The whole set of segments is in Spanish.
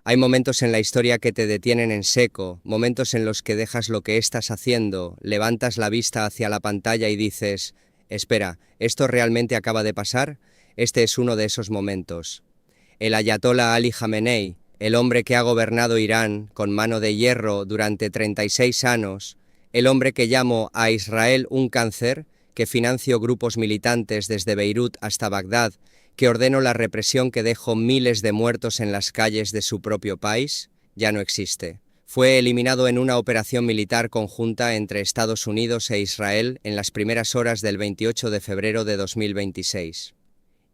Hay momentos en la historia que te detienen en seco, momentos en los que dejas lo que estás haciendo, levantas la vista hacia la pantalla y dices, espera, ¿esto realmente acaba de pasar? Este es uno de esos momentos. El ayatolá Ali Jamenei, el hombre que ha gobernado Irán con mano de hierro durante 36 años, el hombre que llamó a Israel un cáncer, que financió grupos militantes desde Beirut hasta Bagdad, que ordenó la represión que dejó miles de muertos en las calles de su propio país, ya no existe. Fue eliminado en una operación militar conjunta entre Estados Unidos e Israel en las primeras horas del 28 de febrero de 2026.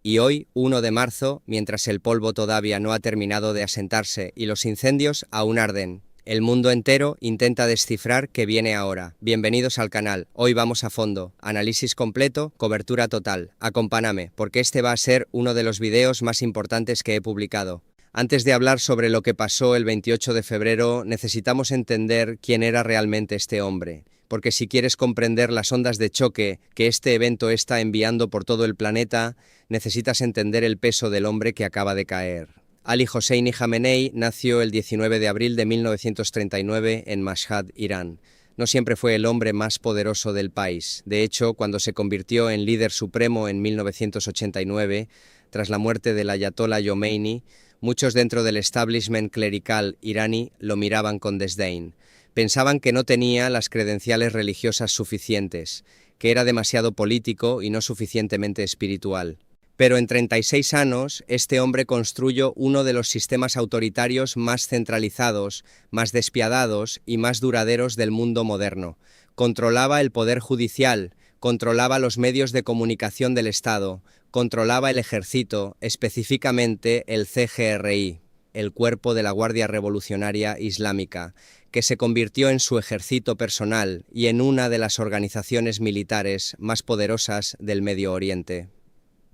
Y hoy, 1 de marzo, mientras el polvo todavía no ha terminado de asentarse y los incendios aún arden, el mundo entero intenta descifrar qué viene ahora. Bienvenidos al canal. Hoy vamos a fondo. Análisis completo, cobertura total. Acompáñame, porque este va a ser uno de los videos más importantes que he publicado. Antes de hablar sobre lo que pasó el 28 de febrero, necesitamos entender quién era realmente este hombre. Porque si quieres comprender las ondas de choque que este evento está enviando por todo el planeta, necesitas entender el peso del hombre que acaba de caer. Ali Hosseini Jamenei nació el 19 de abril de 1939 en Mashhad, Irán. No siempre fue el hombre más poderoso del país. De hecho, cuando se convirtió en líder supremo en 1989, tras la muerte del ayatolá Khomeini, muchos dentro del establishment clerical iraní lo miraban con desdén. Pensaban que no tenía las credenciales religiosas suficientes, que era demasiado político y no suficientemente espiritual. Pero en 36 años, este hombre construyó uno de los sistemas autoritarios más centralizados, más despiadados y más duraderos del mundo moderno. Controlaba el poder judicial, controlaba los medios de comunicación del Estado, controlaba el ejército, específicamente el CGRI, el Cuerpo de la Guardia Revolucionaria Islámica, que se convirtió en su ejército personal y en una de las organizaciones militares más poderosas del Medio Oriente.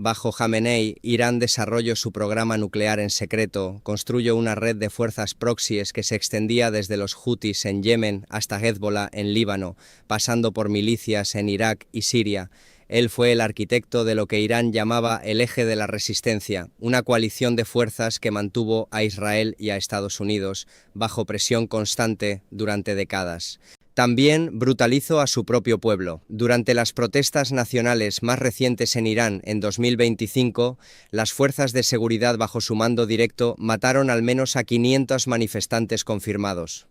Bajo Jamenei, Irán desarrolló su programa nuclear en secreto, construyó una red de fuerzas proxies que se extendía desde los Hutis en Yemen hasta Hezbollah en Líbano, pasando por milicias en Irak y Siria. Él fue el arquitecto de lo que Irán llamaba el Eje de la Resistencia, una coalición de fuerzas que mantuvo a Israel y a Estados Unidos bajo presión constante durante décadas. También brutalizó a su propio pueblo. Durante las protestas nacionales más recientes en Irán en 2025, las fuerzas de seguridad bajo su mando directo mataron al menos a 500 manifestantes confirmados.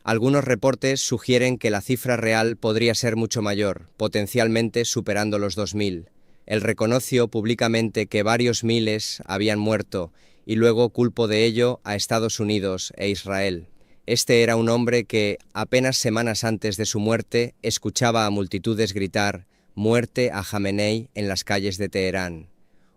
Algunos reportes sugieren que la cifra real podría ser mucho mayor, potencialmente superando los 2000. Él reconoció públicamente que varios miles habían muerto y luego culpó de ello a Estados Unidos e Israel. Este era un hombre que, apenas semanas antes de su muerte, escuchaba a multitudes gritar «Muerte a Jamenei» en las calles de Teherán.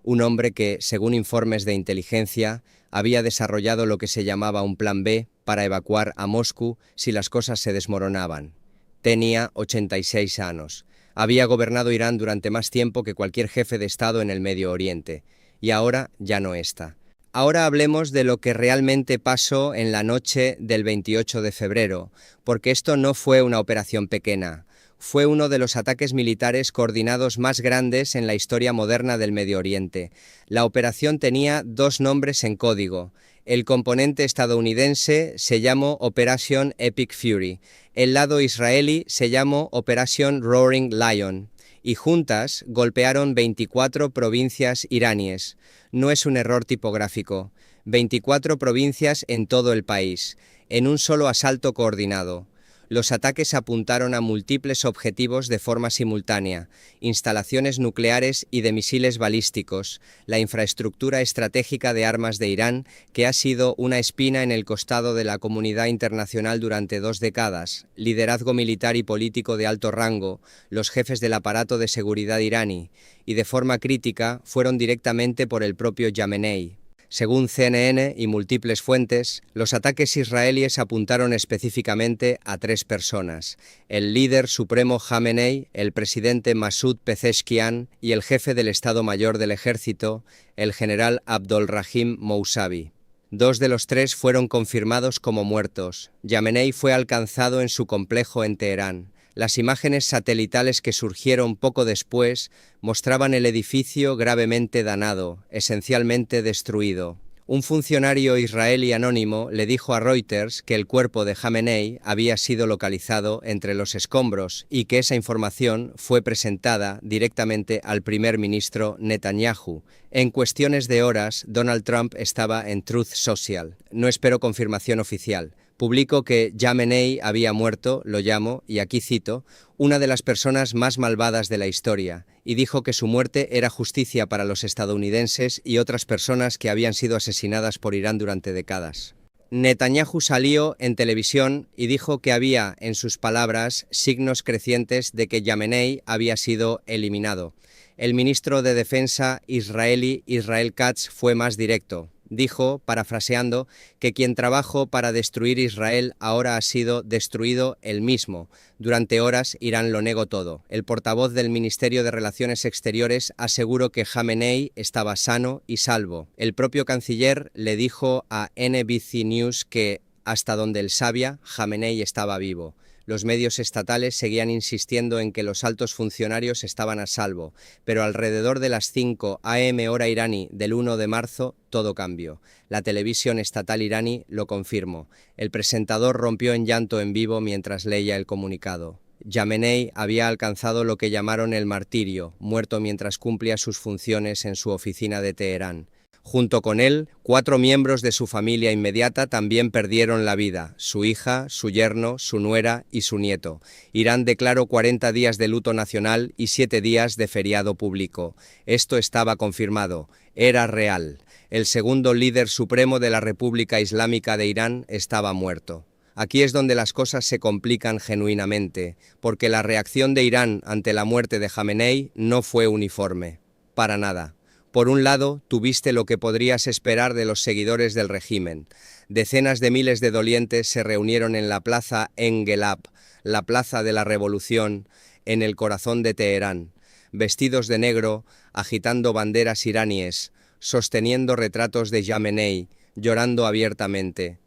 Un hombre que, según informes de inteligencia, había desarrollado lo que se llamaba un plan B para evacuar a Moscú si las cosas se desmoronaban. Tenía 86 años. Había gobernado Irán durante más tiempo que cualquier jefe de Estado en el Medio Oriente, y ahora ya no está. Ahora hablemos de lo que realmente pasó en la noche del 28 de febrero, porque esto no fue una operación pequeña. Fue uno de los ataques militares coordinados más grandes en la historia moderna del Medio Oriente. La operación tenía dos nombres en código. El componente estadounidense se llamó Operation Epic Fury. El lado israelí se llamó Operation Roaring Lion. Y juntas golpearon 24 provincias iraníes. No es un error tipográfico. 24 provincias en todo el país, en un solo asalto coordinado. Los ataques apuntaron a múltiples objetivos de forma simultánea: instalaciones nucleares y de misiles balísticos, la infraestructura estratégica de armas de Irán, que ha sido una espina en el costado de la comunidad internacional durante 2 décadas, liderazgo militar y político de alto rango, los jefes del aparato de seguridad iraní, y de forma crítica fueron directamente por el propio Jamenei. Según CNN y múltiples fuentes, los ataques israelíes apuntaron específicamente a 3 personas: el líder supremo Jamenei, el presidente Masoud Pezeshkian y el jefe del Estado Mayor del Ejército, el general Abdolrahim Mousavi. 2 de los 3 fueron confirmados como muertos. Jamenei fue alcanzado en su complejo en Teherán. Las imágenes satelitales que surgieron poco después mostraban el edificio gravemente dañado, esencialmente destruido. Un funcionario israelí anónimo le dijo a Reuters que el cuerpo de Jamenei había sido localizado entre los escombros y que esa información fue presentada directamente al primer ministro Netanyahu. En cuestiones de horas, Donald Trump estaba en Truth Social. No espero confirmación oficial. Publico que Jamenei había muerto, lo llamo, y aquí cito, una de las personas más malvadas de la historia, y dijo que su muerte era justicia para los estadounidenses y otras personas que habían sido asesinadas por Irán durante décadas. Netanyahu salió en televisión y dijo que había, en sus palabras, signos crecientes de que Jamenei había sido eliminado. El ministro de Defensa israelí Israel Katz fue más directo. Dijo, parafraseando, que quien trabajó para destruir Israel ahora ha sido destruido él mismo. Durante horas Irán lo negó todo. El portavoz del Ministerio de Relaciones Exteriores aseguró que Jamenei estaba sano y salvo. El propio canciller le dijo a NBC News que, hasta donde él sabía, Jamenei estaba vivo. Los medios estatales seguían insistiendo en que los altos funcionarios estaban a salvo, pero alrededor de las 5 a.m. hora iraní del 1 de marzo, todo cambió. La televisión estatal iraní lo confirmó. El presentador rompió en llanto en vivo mientras leía el comunicado. Jamenei había alcanzado lo que llamaron el martirio, muerto mientras cumplía sus funciones en su oficina de Teherán. Junto con él, 4 miembros de su familia inmediata también perdieron la vida, su hija, su yerno, su nuera y su nieto. Irán declaró 40 días de luto nacional y 7 días de feriado público. Esto estaba confirmado, era real. El segundo líder supremo de la República Islámica de Irán estaba muerto. Aquí es donde las cosas se complican genuinamente, porque la reacción de Irán ante la muerte de Jamenei no fue uniforme. Para nada. Por un lado, tuviste lo que podrías esperar de los seguidores del régimen. Decenas de miles de dolientes se reunieron en la plaza Engelab, la plaza de la revolución, en el corazón de Teherán, vestidos de negro, agitando banderas iraníes, sosteniendo retratos de Jamenei, llorando abiertamente.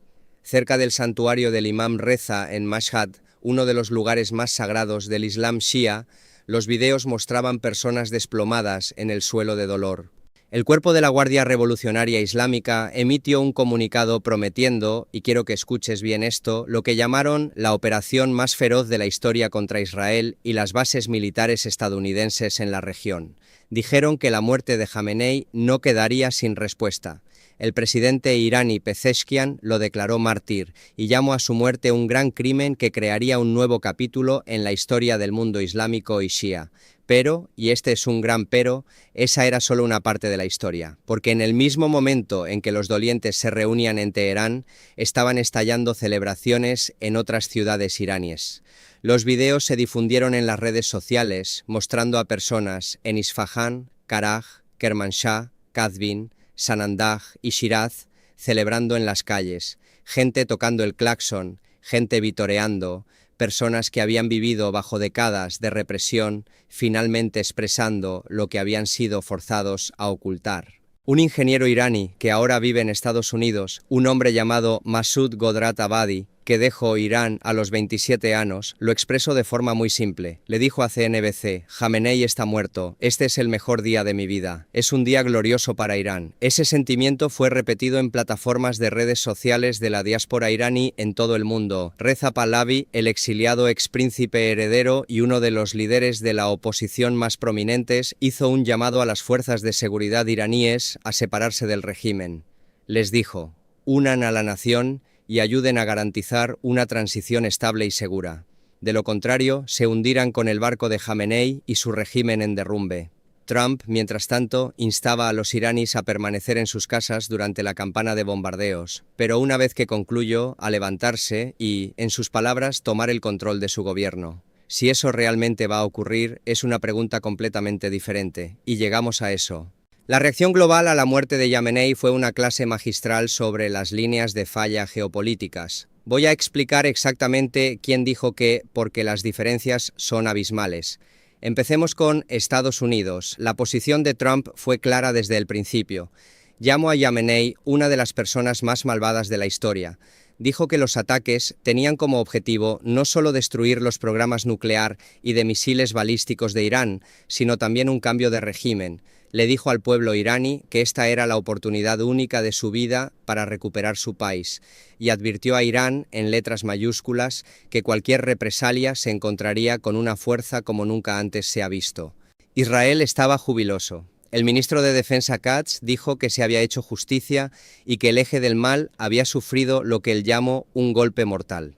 Cerca del santuario del Imam Reza en Mashhad, uno de los lugares más sagrados del Islam shia, los videos mostraban personas desplomadas en el suelo de dolor. El cuerpo de la Guardia Revolucionaria Islámica emitió un comunicado prometiendo, y quiero que escuches bien esto, lo que llamaron la operación más feroz de la historia contra Israel y las bases militares estadounidenses en la región. Dijeron que la muerte de Jamenei no quedaría sin respuesta. El presidente iraní Pezeshkian lo declaró mártir y llamó a su muerte un gran crimen que crearía un nuevo capítulo en la historia del mundo islámico y shia. Pero, y este es un gran pero, esa era solo una parte de la historia, porque en el mismo momento en que los dolientes se reunían en Teherán, estaban estallando celebraciones en otras ciudades iraníes. Los videos se difundieron en las redes sociales, mostrando a personas en Isfahán, Karaj, Kermanshah, Kazvin, Sanandaj y Shiraz celebrando en las calles, gente tocando el claxon, gente vitoreando, personas que habían vivido bajo décadas de represión, finalmente expresando lo que habían sido forzados a ocultar. Un ingeniero iraní que ahora vive en Estados Unidos, un hombre llamado Masoud Godrat Abadi, que dejó Irán a los 27 años, lo expresó de forma muy simple. Le dijo a CNBC, Jamenei está muerto, este es el mejor día de mi vida, es un día glorioso para Irán. Ese sentimiento fue repetido en plataformas de redes sociales de la diáspora iraní en todo el mundo. Reza Pahlavi, el exiliado expríncipe heredero y uno de los líderes de la oposición más prominentes, hizo un llamado a las fuerzas de seguridad iraníes a separarse del régimen. Les dijo, unan a la nación y ayuden a garantizar una transición estable y segura. De lo contrario, se hundirán con el barco de Jamenei y su régimen en derrumbe. Trump, mientras tanto, instaba a los iraníes a permanecer en sus casas durante la campana de bombardeos, pero una vez que concluyó, a levantarse y, en sus palabras, tomar el control de su gobierno. Si eso realmente va a ocurrir, es una pregunta completamente diferente, y llegamos a eso. La reacción global a la muerte de Jamenei fue una clase magistral sobre las líneas de falla geopolíticas. Voy a explicar exactamente quién dijo qué, porque las diferencias son abismales. Empecemos con Estados Unidos. La posición de Trump fue clara desde el principio. Llamó a Jamenei una de las personas más malvadas de la historia. Dijo que los ataques tenían como objetivo no solo destruir los programas nuclear y de misiles balísticos de Irán, sino también un cambio de régimen, Le dijo al pueblo iraní que esta era la oportunidad única de su vida para recuperar su país, y advirtió a Irán, en letras mayúsculas, que cualquier represalia se encontraría con una fuerza como nunca antes se ha visto. Israel estaba jubiloso. El ministro de Defensa Katz dijo que se había hecho justicia y que el eje del mal había sufrido lo que él llamó un golpe mortal.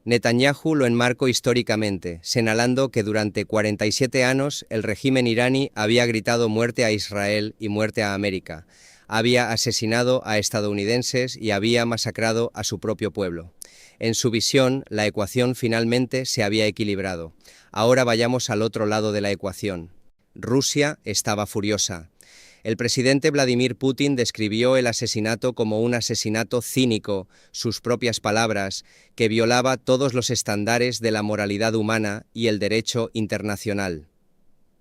Netanyahu lo enmarcó históricamente, señalando que durante 47 años el régimen iraní había gritado muerte a Israel y muerte a América, había asesinado a estadounidenses y había masacrado a su propio pueblo. En su visión, la ecuación finalmente se había equilibrado. Ahora vayamos al otro lado de la ecuación. Rusia estaba furiosa. El presidente Vladimir Putin describió el asesinato como un asesinato cínico, sus propias palabras, que violaba todos los estándares de la moralidad humana y el derecho internacional.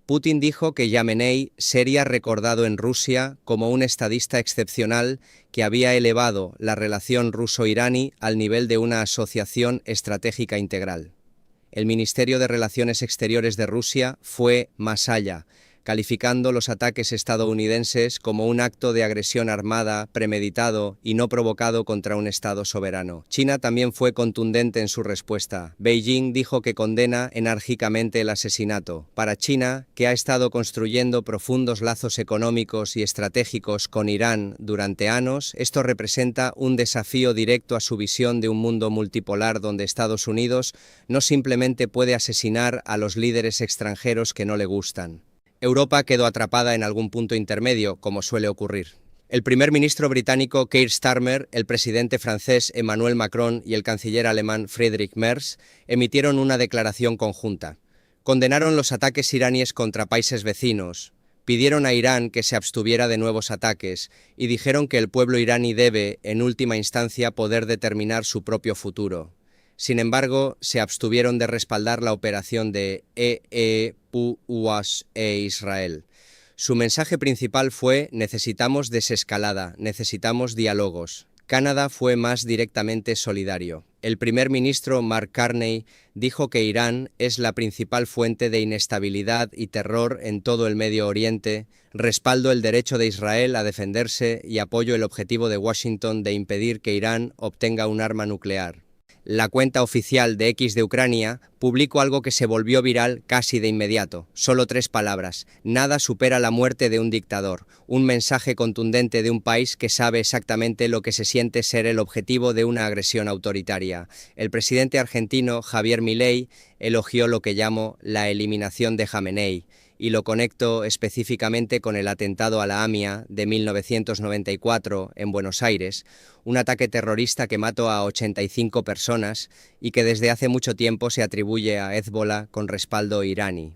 Putin dijo que Jamenei sería recordado en Rusia como un estadista excepcional que había elevado la relación ruso-iraní al nivel de una asociación estratégica integral. El Ministerio de Relaciones Exteriores de Rusia fue más allá, calificando los ataques estadounidenses como un acto de agresión armada, premeditado y no provocado contra un Estado soberano. China también fue contundente en su respuesta. Beijing dijo que condena enérgicamente el asesinato. Para China, que ha estado construyendo profundos lazos económicos y estratégicos con Irán durante años, esto representa un desafío directo a su visión de un mundo multipolar donde Estados Unidos no simplemente puede asesinar a los líderes extranjeros que no le gustan. Europa quedó atrapada en algún punto intermedio, como suele ocurrir. El primer ministro británico Keir Starmer, el presidente francés Emmanuel Macron y el canciller alemán Friedrich Merz emitieron una declaración conjunta. Condenaron los ataques iraníes contra países vecinos, pidieron a Irán que se abstuviera de nuevos ataques y dijeron que el pueblo iraní debe, en última instancia, poder determinar su propio futuro. Sin embargo, se abstuvieron de respaldar la operación de Israel. Su mensaje principal fue: necesitamos desescalada, necesitamos diálogos. Canadá fue más directamente solidario. El primer ministro Mark Carney dijo que Irán es la principal fuente de inestabilidad y terror en todo el Medio Oriente, respaldo el derecho de Israel a defenderse y apoyo el objetivo de Washington de impedir que Irán obtenga un arma nuclear. La cuenta oficial de X de Ucrania publicó algo que se volvió viral casi de inmediato. Solo 3 palabras. Nada supera la muerte de un dictador. Un mensaje contundente de un país que sabe exactamente lo que se siente ser el objetivo de una agresión autoritaria. El presidente argentino Javier Milei elogió lo que llamó la eliminación de Jamenei, y lo conecto específicamente con el atentado a la AMIA de 1994 en Buenos Aires, un ataque terrorista que mató a 85 personas y que desde hace mucho tiempo se atribuye a Hezbollah con respaldo iraní.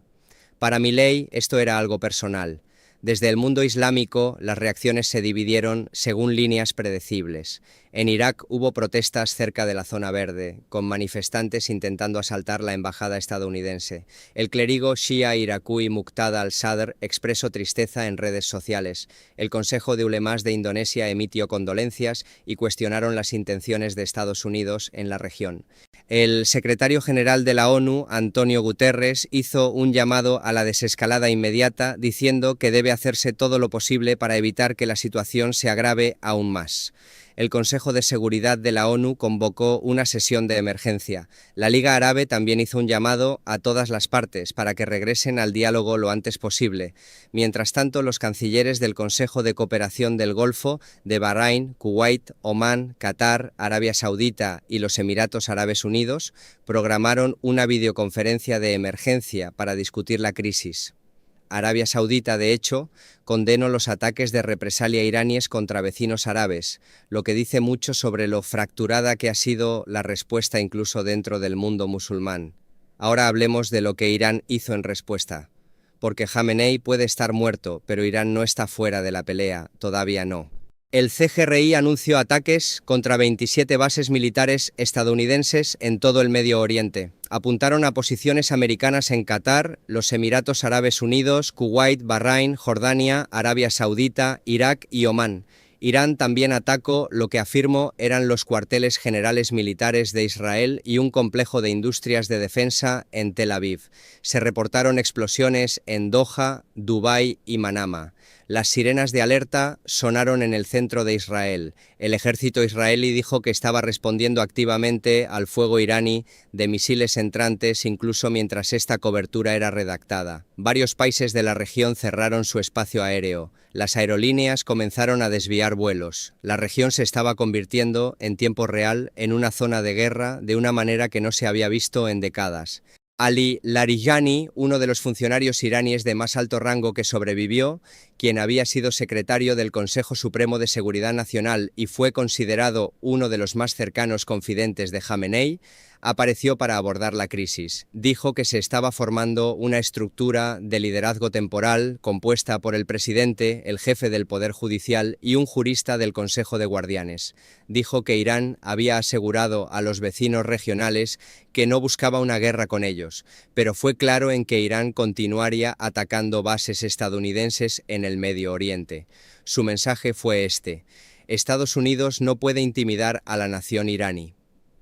Para Milei esto era algo personal. Desde el mundo islámico, las reacciones se dividieron según líneas predecibles. En Irak hubo protestas cerca de la zona verde, con manifestantes intentando asaltar la embajada estadounidense. El clérigo shia iraquí Muqtada al-Sadr expresó tristeza en redes sociales. El Consejo de Ulemas de Indonesia emitió condolencias y cuestionaron las intenciones de Estados Unidos en la región. El secretario general de la ONU, Antonio Guterres, hizo un llamado a la desescalada inmediata, diciendo que debe hacerse todo lo posible para evitar que la situación se agrave aún más. El Consejo de Seguridad de la ONU convocó una sesión de emergencia. La Liga Árabe también hizo un llamado a todas las partes para que regresen al diálogo lo antes posible. Mientras tanto, los cancilleres del Consejo de Cooperación del Golfo, de Bahrein, Kuwait, Omán, Qatar, Arabia Saudita y los Emiratos Árabes Unidos, programaron una videoconferencia de emergencia para discutir la crisis. Arabia Saudita, de hecho, condenó los ataques de represalia iraníes contra vecinos árabes, lo que dice mucho sobre lo fracturada que ha sido la respuesta incluso dentro del mundo musulmán. Ahora hablemos de lo que Irán hizo en respuesta. Porque Jamenei puede estar muerto, pero Irán no está fuera de la pelea, todavía no. El CGRI anunció ataques contra 27 bases militares estadounidenses en todo el Medio Oriente. Apuntaron a posiciones americanas en Qatar, los Emiratos Árabes Unidos, Kuwait, Bahrein, Jordania, Arabia Saudita, Irak y Omán, Irán también atacó lo que afirmó eran los cuarteles generales militares de Israel y un complejo de industrias de defensa en Tel Aviv. Se reportaron explosiones en Doha, Dubái y Manama. Las sirenas de alerta sonaron en el centro de Israel. El ejército israelí dijo que estaba respondiendo activamente al fuego iraní de misiles entrantes incluso mientras esta cobertura era redactada. Varios países de la región cerraron su espacio aéreo. Las aerolíneas comenzaron a desviar vuelos. La región se estaba convirtiendo, en tiempo real, en una zona de guerra de una manera que no se había visto en décadas. Ali Larijani, uno de los funcionarios iraníes de más alto rango que sobrevivió, quien había sido secretario del Consejo Supremo de Seguridad Nacional y fue considerado uno de los más cercanos confidentes de Jamenei, apareció para abordar la crisis. Dijo que se estaba formando una estructura de liderazgo temporal compuesta por el presidente, el jefe del Poder Judicial y un jurista del Consejo de Guardianes. Dijo que Irán había asegurado a los vecinos regionales que no buscaba una guerra con ellos, pero fue claro en que Irán continuaría atacando bases estadounidenses en el Medio Oriente. Su mensaje fue este: Estados Unidos no puede intimidar a la nación iraní.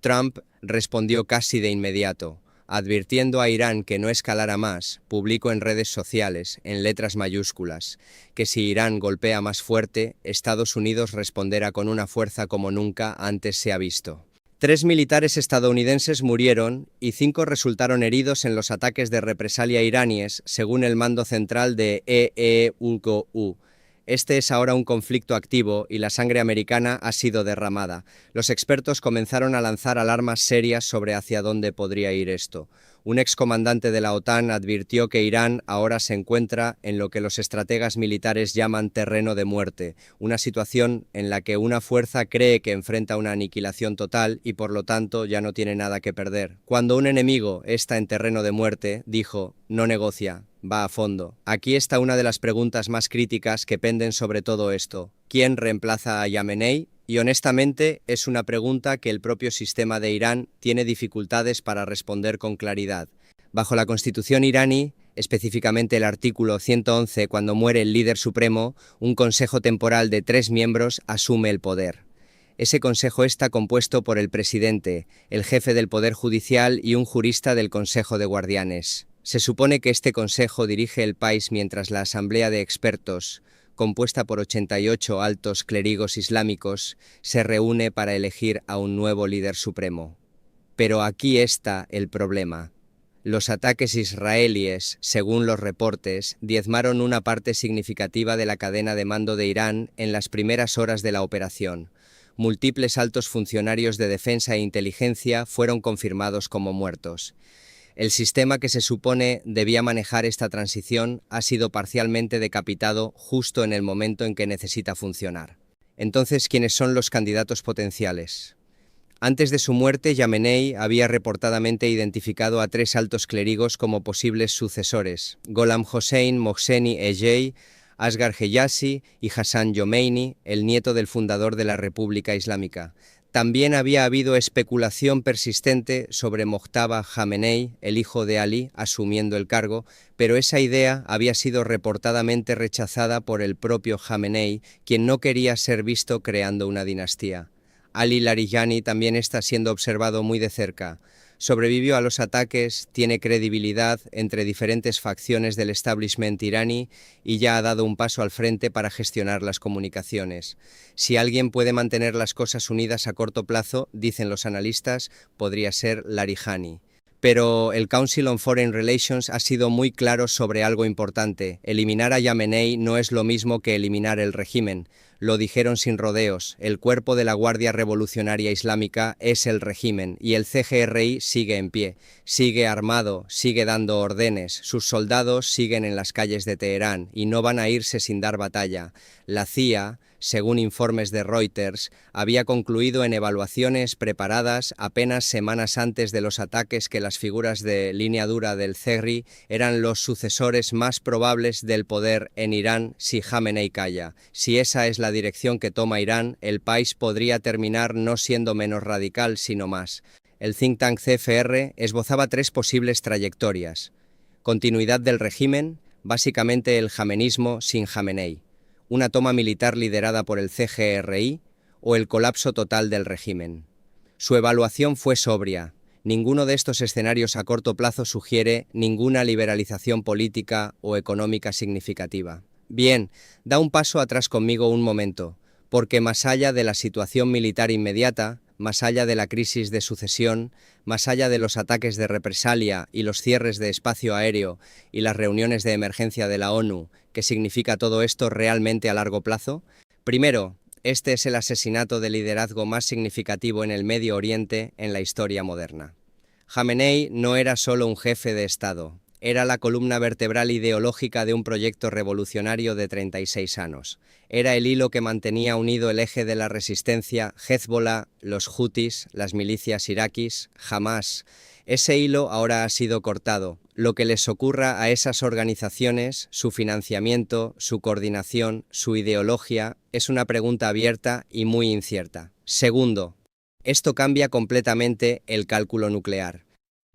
Trump respondió casi de inmediato, advirtiendo a Irán que no escalara más. Publicó en redes sociales, en letras mayúsculas, que si Irán golpea más fuerte, Estados Unidos responderá con una fuerza como nunca antes se ha visto. 3 militares estadounidenses murieron y 5 resultaron heridos en los ataques de represalia iraníes, según el mando central de EEUGU. Este es ahora un conflicto activo y la sangre americana ha sido derramada. Los expertos comenzaron a lanzar alarmas serias sobre hacia dónde podría ir esto. Un excomandante de la OTAN advirtió que Irán ahora se encuentra en lo que los estrategas militares llaman terreno de muerte, una situación en la que una fuerza cree que enfrenta una aniquilación total y por lo tanto ya no tiene nada que perder. Cuando un enemigo está en terreno de muerte, dijo, no negocia, va a fondo. Aquí está una de las preguntas más críticas que penden sobre todo esto. ¿Quién reemplaza a Jamenei? Y honestamente es una pregunta que el propio sistema de Irán tiene dificultades para responder con claridad. Bajo la constitución iraní, específicamente el artículo 111, cuando muere el líder supremo, un consejo temporal de 3 miembros asume el poder. Ese consejo está compuesto por el presidente, el jefe del Poder Judicial y un jurista del Consejo de Guardianes. Se supone que este consejo dirige el país mientras la Asamblea de Expertos, compuesta por 88 altos clérigos islámicos, se reúne para elegir a un nuevo líder supremo. Pero aquí está el problema. Los ataques israelíes, según los reportes, diezmaron una parte significativa de la cadena de mando de Irán en las primeras horas de la operación. Múltiples altos funcionarios de defensa e inteligencia fueron confirmados como muertos. El sistema que se supone debía manejar esta transición ha sido parcialmente decapitado justo en el momento en que necesita funcionar. Entonces, ¿quiénes son los candidatos potenciales? Antes de su muerte, Jamenei había reportadamente identificado a 3 altos clérigos como posibles sucesores: Gholam Hossein Mohseni Ejei, Asghar Hejazi y Hassan Jomeini, el nieto del fundador de la República Islámica. También había habido especulación persistente sobre Mojtaba Jamenei, el hijo de Ali, asumiendo el cargo, pero esa idea había sido reportadamente rechazada por el propio Jamenei, quien no quería ser visto creando una dinastía. Ali Larijani también está siendo observado muy de cerca. Sobrevivió a los ataques, tiene credibilidad entre diferentes facciones del establishment iraní y ya ha dado un paso al frente para gestionar las comunicaciones. Si alguien puede mantener las cosas unidas a corto plazo, dicen los analistas, podría ser Larijani. Pero el Council on Foreign Relations ha sido muy claro sobre algo importante. Eliminar a Jamenei no es lo mismo que eliminar el régimen. Lo dijeron sin rodeos. El cuerpo de la Guardia Revolucionaria Islámica es el régimen y el CGRI sigue en pie. Sigue armado, sigue dando órdenes. Sus soldados siguen en las calles de Teherán y no van a irse sin dar batalla. La CIA, según informes de Reuters, había concluido en evaluaciones preparadas apenas semanas antes de los ataques que las figuras de línea dura del CGRI eran los sucesores más probables del poder en Irán si Jamenei calla. Si esa es la dirección que toma Irán, el país podría terminar no siendo menos radical, sino más. El think tank CFR esbozaba 3 posibles trayectorias. Continuidad del régimen, básicamente el jamenismo sin Jamenei. una toma militar liderada por el CGRI o el colapso total del régimen. Su evaluación fue sobria. Ninguno de estos escenarios a corto plazo sugiere ninguna liberalización política o económica significativa. Bien, da un paso atrás conmigo un momento, porque más allá de la situación militar inmediata, más allá de la crisis de sucesión, más allá de los ataques de represalia y los cierres de espacio aéreo y las reuniones de emergencia de la ONU, ¿qué significa todo esto realmente a largo plazo? Primero, este es el asesinato de liderazgo más significativo en el Medio Oriente en la historia moderna. Jamenei no era solo un jefe de Estado, era la columna vertebral ideológica de un proyecto revolucionario de 36 años. Era el hilo que mantenía unido el eje de la resistencia, Hezbollah, los Hutis, las milicias iraquíes, Hamás. Ese hilo ahora ha sido cortado. Lo que les ocurra a esas organizaciones, su financiamiento, su coordinación, su ideología, es una pregunta abierta y muy incierta. Segundo, esto cambia completamente el cálculo nuclear.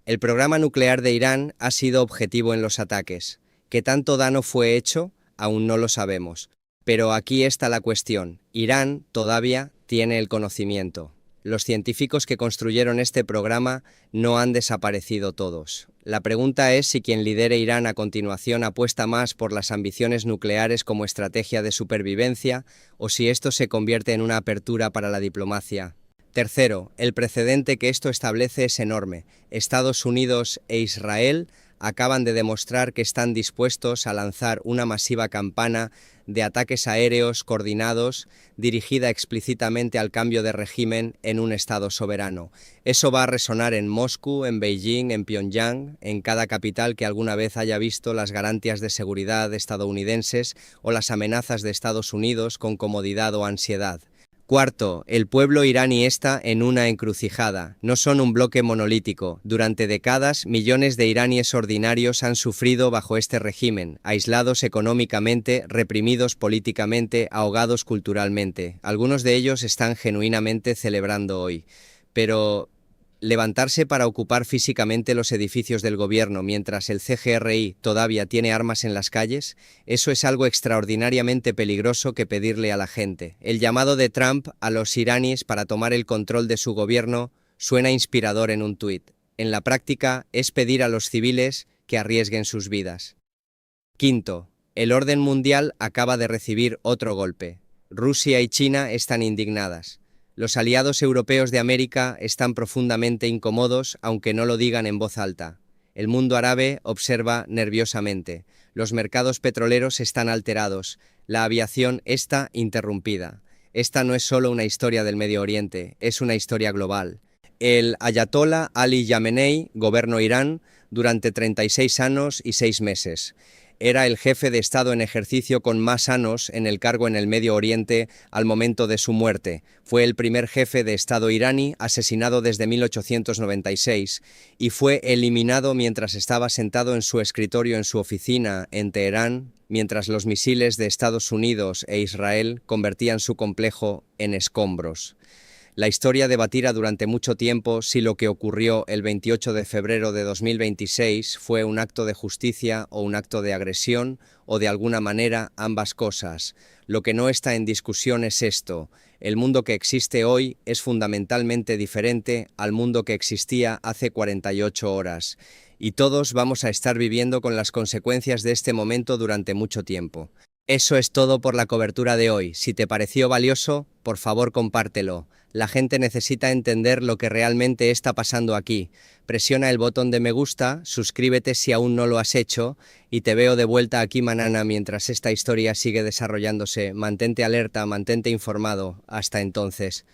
El programa nuclear de Irán ha sido objetivo en los ataques. ¿Qué tanto daño fue hecho? Aún no lo sabemos. Pero aquí está la cuestión. Irán todavía tiene el conocimiento. Los científicos que construyeron este programa no han desaparecido todos. La pregunta es si quien lidere Irán a continuación apuesta más por las ambiciones nucleares como estrategia de supervivencia o si esto se convierte en una apertura para la diplomacia. Tercero, el precedente que esto establece es enorme. Estados Unidos e Israel acaban de demostrar que están dispuestos a lanzar una masiva campaña de ataques aéreos coordinados dirigida explícitamente al cambio de régimen en un Estado soberano. Eso va a resonar en Moscú, en Beijing, en Pyongyang, en cada capital que alguna vez haya visto las garantías de seguridad estadounidenses o las amenazas de Estados Unidos con comodidad o ansiedad. Cuarto, el pueblo iraní está en una encrucijada. No son un bloque monolítico. Durante décadas, millones de iraníes ordinarios han sufrido bajo este régimen, aislados económicamente, reprimidos políticamente, ahogados culturalmente. Algunos de ellos están genuinamente celebrando hoy. Pero levantarse para ocupar físicamente los edificios del gobierno mientras el CGRI todavía tiene armas en las calles, eso es algo extraordinariamente peligroso que pedirle a la gente. El llamado de Trump a los iraníes para tomar el control de su gobierno suena inspirador en un tuit. En la práctica es pedir a los civiles que arriesguen sus vidas. Quinto, el orden mundial acaba de recibir otro golpe. Rusia y China están indignadas. Los aliados europeos de América están profundamente incómodos, aunque no lo digan en voz alta. El mundo árabe observa nerviosamente. Los mercados petroleros están alterados. La aviación está interrumpida. Esta no es solo una historia del Medio Oriente, es una historia global. El Ayatollah Ali Khamenei gobernó Irán durante 36 años y 6 meses. Era el jefe de Estado en ejercicio con más años en el cargo en el Medio Oriente al momento de su muerte. Fue el primer jefe de Estado iraní asesinado desde 1896 y fue eliminado mientras estaba sentado en su escritorio en su oficina en Teherán, mientras los misiles de Estados Unidos e Israel convertían su complejo en escombros. La historia debatirá durante mucho tiempo si lo que ocurrió el 28 de febrero de 2026 fue un acto de justicia o un acto de agresión o de alguna manera ambas cosas. Lo que no está en discusión es esto. El mundo que existe hoy es fundamentalmente diferente al mundo que existía hace 48 horas. Y todos vamos a estar viviendo con las consecuencias de este momento durante mucho tiempo. Eso es todo por la cobertura de hoy. Si te pareció valioso, por favor compártelo. La gente necesita entender lo que realmente está pasando aquí. Presiona el botón de me gusta, suscríbete si aún no lo has hecho y te veo de vuelta aquí mañana mientras esta historia sigue desarrollándose. Mantente alerta, mantente informado. Hasta entonces.